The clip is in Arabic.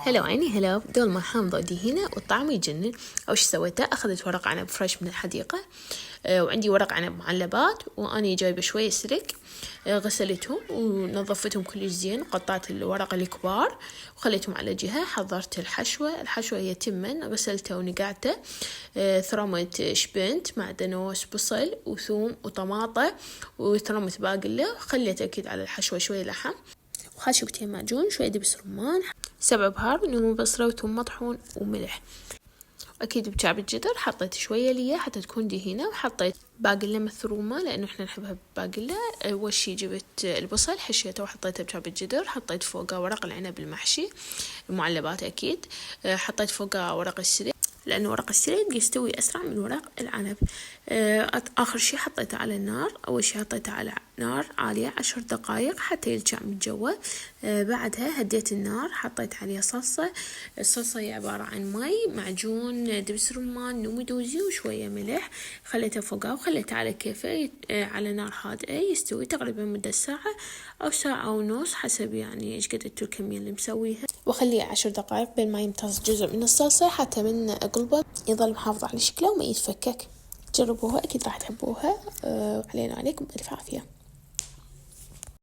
هلا عيني هلا. بدول ما حامضة دي هنا والطعم يجنن. أول شي سويته أخذت ورق عنب فريش من الحديقة، وعندي ورق عنب معلبات، وأني جايبة شوية سلك، غسلتهم ونظفتهم كل زين، قطعت الورق الكبار وخليتهم على جهة. حضرت الحشوة هي تمن، غسلته ونقعته، ثرمت شبنت مع دنوس بصل وثوم وطماطة، وثرمت باقلة، وخليت أكيد على الحشوة شوية لحم وخاشوقتين معجون، شوية دبس رمان، 7 بهار، نمو بصرة وثوم مطحون وملح. أكيد بكعب الجدر حطيت شوية ليا حتى تكون دهينة، وحطيت باقلة مثرومة لأنه إحنا نحبها باقلة. أول شي جبت البصل حشيته وحطيته بكعب الجدر، حطيت فوقه ورق العنب المحشي المعلبات أكيد، حطيت فوقه ورق السري لأنه ورق السري يستوي أسرع من ورق العنب. آخر شي حطيته على النار. أول شي حطيته على نار عالية 10 دقايق حتى يلجع من جوا. بعدها هديت النار، حطيت عليه صلصة. الصلصة هي عبارة عن مي، معجون دبس رمان، نمودوزي، وشوية ملح. خليته فوقه وخليته على كيفه على نار هادئة يستوي تقريبا مدة ساعة أو ساعة ونص حسب يعني إيش قد الكمية اللي مسويها، وخليه 10 دقايق بين ما يمتص جزء من الصلصة حتى من قلبه يظل محافظ على شكله وما يتفكك. جربوها أكيد راح تحبوها. علينا عليكم بألف عافية.